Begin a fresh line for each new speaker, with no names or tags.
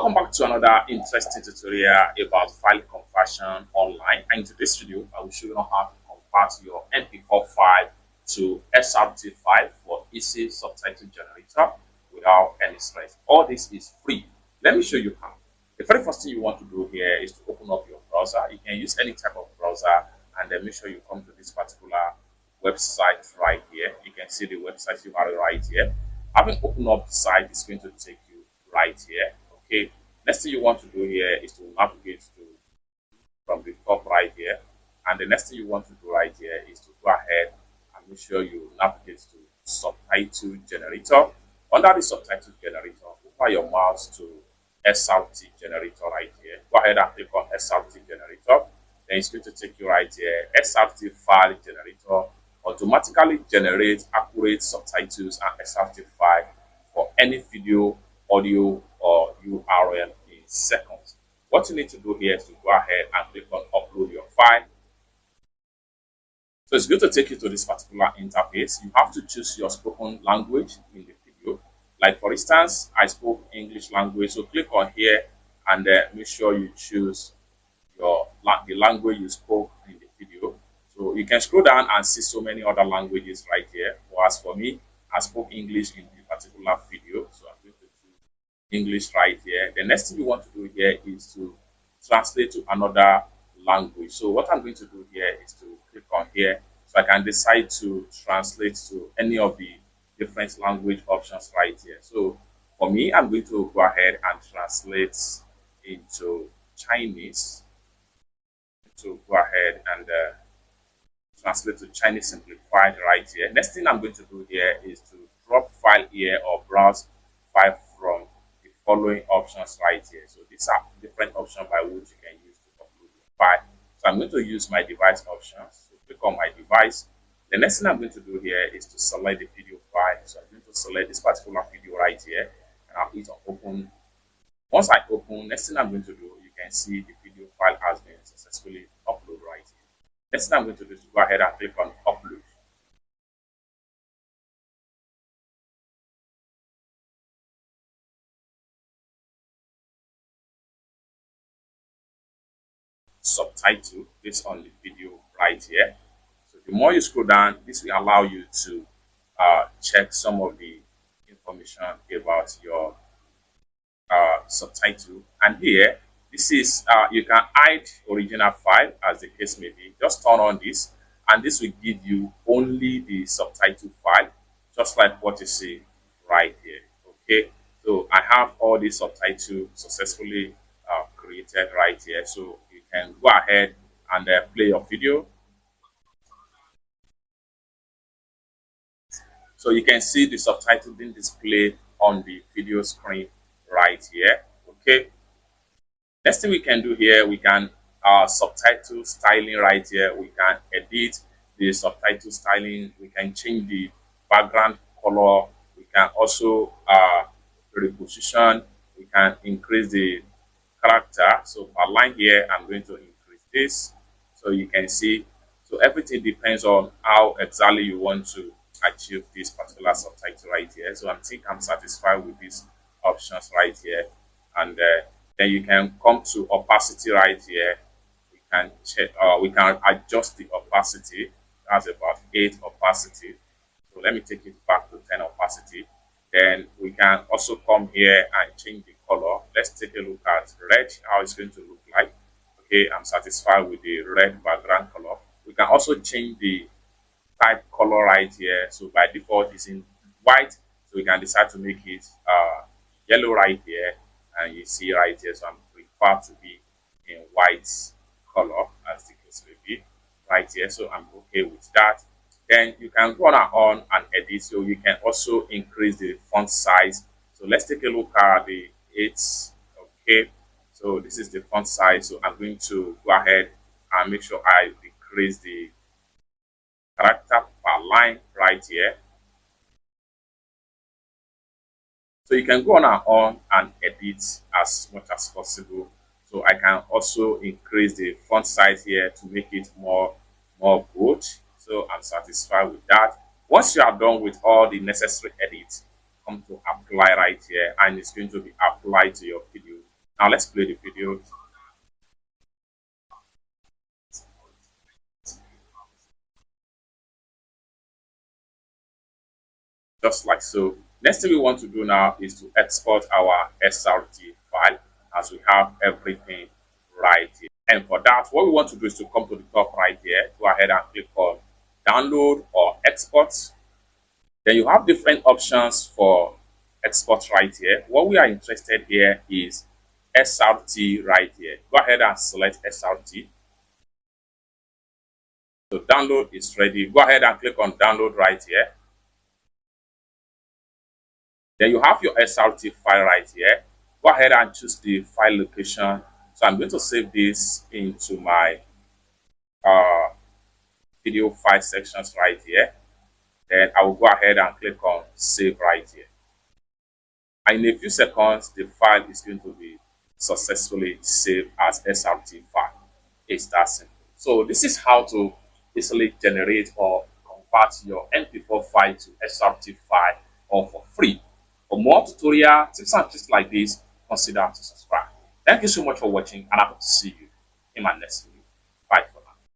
Welcome back to another interesting tutorial about file conversion online. And in today's video, I will show you how to convert your MP4 file to SRT file for easy subtitle generator without any stress. All this is free. Let me show you how. The very first thing you want to do here is to open up your browser. You can use any type of browser, and then make sure you come to this particular website right here. You can see the website you are right here. Having opened up the site, it's going to take you right here. Okay, next thing you want to do here is to navigate to from the top right here, and the next thing you want to do right here is to go ahead and make sure you navigate to subtitle generator. Under the subtitle generator, apply your mouse to SRT generator right here. Go ahead and click on SRT generator. Then it's going to take you right here. SRT file generator automatically generates accurate subtitles and SRT file for any video, audio, or URL in seconds. What you need to do here is to go ahead and click on upload your file. So it's going to take you to this particular interface. You have to choose your spoken language in the video. Like for instance, I spoke English language, so click on here and make sure you choose the language you spoke in the video. So you can scroll down and see so many other languages right here. But as for me, I spoke English in a particular video, so I'm going to choose English right here. The next thing you want to do here is to translate to another language. So what I'm going to do here is to click on here, so I can decide to translate to any of the different language options right here. So for me, I'm going to go ahead and translate into Chinese. So go ahead and translate to Chinese simplified right here. Next thing I'm going to do here is to drop file here or browse file from the following options right here. So these are different options by which you can use to upload your file. So I'm going to use my device options. So click on my device. The next thing I'm going to do here is to select the video file. So I'm going to select this particular video right here, and I'll hit on open. Once I open, next thing I'm going to do, you can see the video file has been successfully uploaded right here. Next thing I'm going to do is to go ahead and click on upload. Subtitle based on the video right here. So the more you scroll down, this will allow you to check some of the information about your subtitle. And here, this is you can hide original file as the case may be. Just turn on this, and this will give you only the subtitle file, just like what you see right here. Okay, so I have all the subtitles successfully created right here, so you can go ahead and play your video. So you can see the subtitle being displayed on the video screen right here. Okay, next thing we can do here, we can subtitle styling right here. We can edit the subtitle styling. We can change the background color. We can also reposition. We can increase the character. So per line here, I'm going to increase this, so you can see. So everything depends on how exactly you want to achieve this particular subtitle right here. So I think I'm satisfied with these options right here, and then you can come to opacity right here. We can check, we can adjust the opacity. That's about 8 opacity. So let me take it back to 10 opacity. Then we can also come here and change the color. Let's take a look at red, how it's going to look like. Okay, I'm satisfied with the red background color. We can also change the type color right here. So by default it's in white, so we can decide to make it yellow right here, and you see right here, so I'm prefer to be in white color as the case may be right here. So I'm okay with that. Then you can go on and edit. So you can also increase the font size. So let's take a look at the 8. Okay, so this is the font size. So I'm going to go ahead and make sure I decrease the character per line right here. So you can go on and edit as much as possible. So I can also increase the font size here to make it more bold. So I'm satisfied with that. Once you are done with all the necessary edits, come to apply right here, and it's going to be applied to your video Now let's play the video. Just like so. Next thing we want to do now is to export our SRT file, as we have everything right here. And for that, what we want to do is to come to the top right here, go ahead and click on download or export. Then you have different options for export right here. What we are interested here is SRT right here. Go ahead and select SRT. So download is ready. Go ahead and click on download right here. Then you have your SRT file right here. Go ahead and choose the file location. So I'm going to save this into my uh, video file sections right here. Then I will go ahead and click on save right here. And in a few seconds, the file is going to be successfully saved as SRT file. It's that simple. So this is how to easily generate or convert your MP4 file to SRT file, all for free. For more tutorial tips and tricks like this, consider to subscribe. Thank you so much for watching, and I hope to see you in my next video.